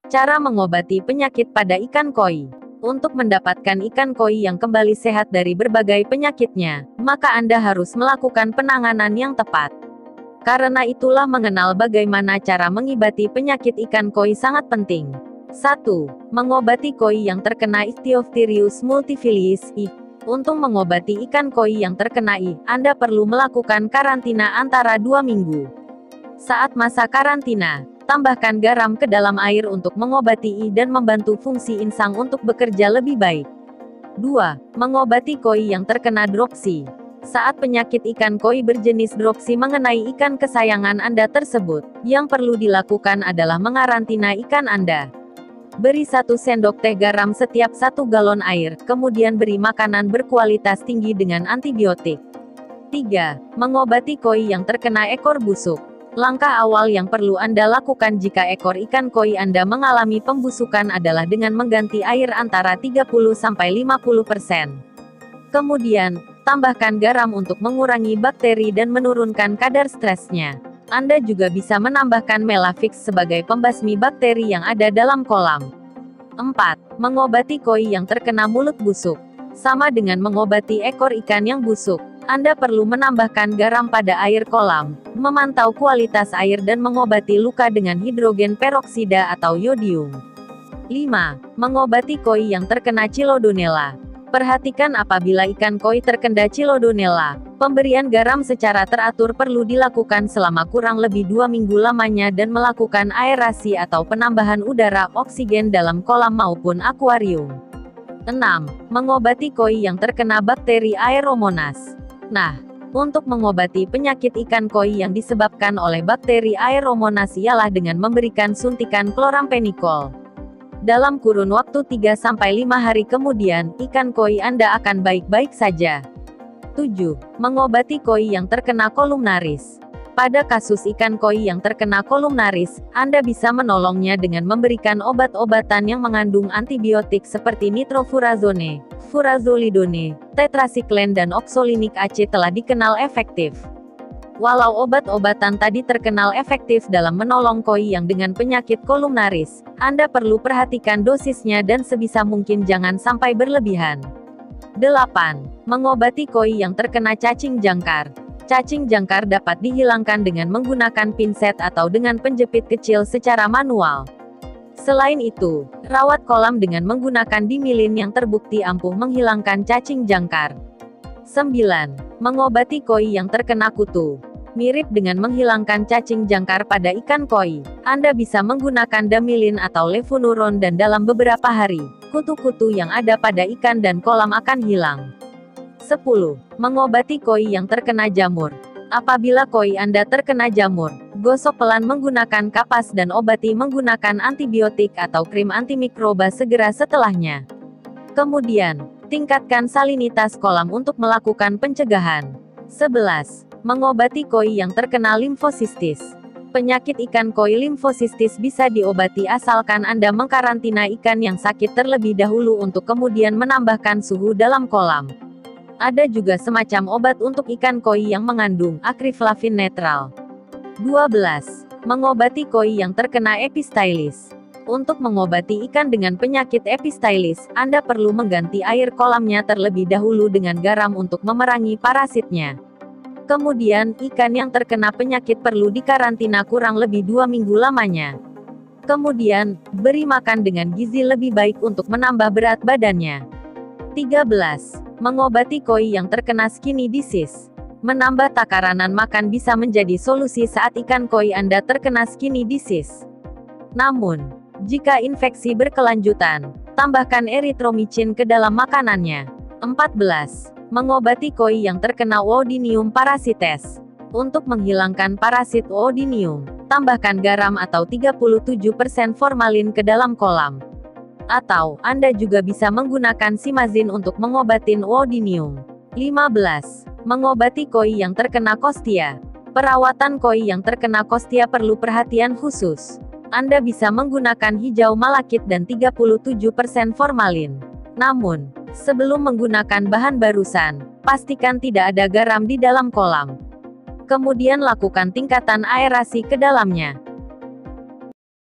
Cara mengobati penyakit pada ikan koi. Untuk mendapatkan ikan koi yang kembali sehat dari berbagai penyakitnya, maka Anda harus melakukan penanganan yang tepat. Karena itulah mengenal bagaimana cara mengobati penyakit ikan koi sangat penting. 1. Mengobati koi yang terkena Ichthyophthirius multifiliis I. Untuk mengobati ikan koi yang terkena I, Anda perlu melakukan karantina antara 2 minggu. Saat masa karantina, tambahkan garam ke dalam air untuk mengobati I dan membantu fungsi insang untuk bekerja lebih baik. 2. Mengobati koi yang terkena dropsy. Saat penyakit ikan koi berjenis dropsy mengenai ikan kesayangan Anda tersebut, yang perlu dilakukan adalah mengarantina ikan Anda. Beri 1 sendok teh garam setiap 1 galon air, kemudian beri makanan berkualitas tinggi dengan antibiotik. 3. Mengobati koi yang terkena ekor busuk. Langkah awal yang perlu Anda lakukan jika ekor ikan koi Anda mengalami pembusukan adalah dengan mengganti air antara 30–50%. Kemudian, tambahkan garam untuk mengurangi bakteri dan menurunkan kadar stresnya. Anda juga bisa menambahkan Melavix sebagai pembasmi bakteri yang ada dalam kolam. 4. Mengobati koi yang terkena mulut busuk. Sama dengan mengobati ekor ikan yang busuk, Anda perlu menambahkan garam pada air kolam, memantau kualitas air dan mengobati luka dengan hidrogen peroksida atau yodium. 5. Mengobati koi yang terkena Chilodonella. Perhatikan apabila ikan koi terkena Chilodonella, pemberian garam secara teratur perlu dilakukan selama kurang lebih 2 minggu lamanya dan melakukan aerasi atau penambahan udara oksigen dalam kolam maupun akuarium. 6. Mengobati koi yang terkena bakteri Aeromonas. Nah, untuk mengobati penyakit ikan koi yang disebabkan oleh bakteri Aeromonas ialah dengan memberikan suntikan klorampenikol. Dalam kurun waktu 3–5 hari kemudian, ikan koi Anda akan baik-baik saja. 7. Mengobati koi yang terkena kolumnaris. Pada kasus ikan koi yang terkena kolumnaris, Anda bisa menolongnya dengan memberikan obat-obatan yang mengandung antibiotik seperti nitrofurazone, furazolidone, tetrasiklen dan oxolinic acid telah dikenal efektif. Walau obat-obatan tadi terkenal efektif dalam menolong koi yang dengan penyakit kolumnaris, Anda perlu perhatikan dosisnya dan sebisa mungkin jangan sampai berlebihan. 8. Mengobati koi yang terkena cacing jangkar. Cacing jangkar dapat dihilangkan dengan menggunakan pinset atau dengan penjepit kecil secara manual. Selain itu, rawat kolam dengan menggunakan dimilin yang terbukti ampuh menghilangkan cacing jangkar. 9. Mengobati koi yang terkena kutu. Mirip dengan menghilangkan cacing jangkar pada ikan koi, Anda bisa menggunakan damilin atau levonuron dan dalam beberapa hari, kutu-kutu yang ada pada ikan dan kolam akan hilang. 10. Mengobati koi yang terkena jamur. Apabila koi Anda terkena jamur, gosok pelan menggunakan kapas dan obati menggunakan antibiotik atau krim antimikroba segera setelahnya. Kemudian, tingkatkan salinitas kolam untuk melakukan pencegahan. 11. Mengobati koi yang terkena limfosistis. Penyakit ikan koi limfosistis bisa diobati asalkan Anda mengkarantina ikan yang sakit terlebih dahulu untuk kemudian menambahkan suhu dalam kolam. Ada juga semacam obat untuk ikan koi yang mengandung akriflavin netral. 12. Mengobati koi yang terkena epistylis. Untuk mengobati ikan dengan penyakit epistylis, Anda perlu mengganti air kolamnya terlebih dahulu dengan garam untuk memerangi parasitnya. Kemudian, ikan yang terkena penyakit perlu dikarantina kurang lebih 2 minggu lamanya. Kemudian, beri makan dengan gizi lebih baik untuk menambah berat badannya. 13. Mengobati koi yang terkena skinny disease. Menambah takaran makan bisa menjadi solusi saat ikan koi Anda terkena skinny disease. Namun, jika infeksi berkelanjutan, tambahkan erythromycin ke dalam makanannya. 14. Mengobati koi yang terkena Oodinium parasites. Untuk menghilangkan parasit Oodinium, tambahkan garam atau 37% formalin ke dalam kolam. Atau, Anda juga bisa menggunakan simazin untuk mengobatin Oodinium. 15. Mengobati koi yang terkena Kostia. Perawatan koi yang terkena Kostia perlu perhatian khusus. Anda bisa menggunakan hijau malakit dan 37% formalin. Namun, sebelum menggunakan bahan barusan, pastikan tidak ada garam di dalam kolam. Kemudian lakukan tingkatan aerasi ke dalamnya.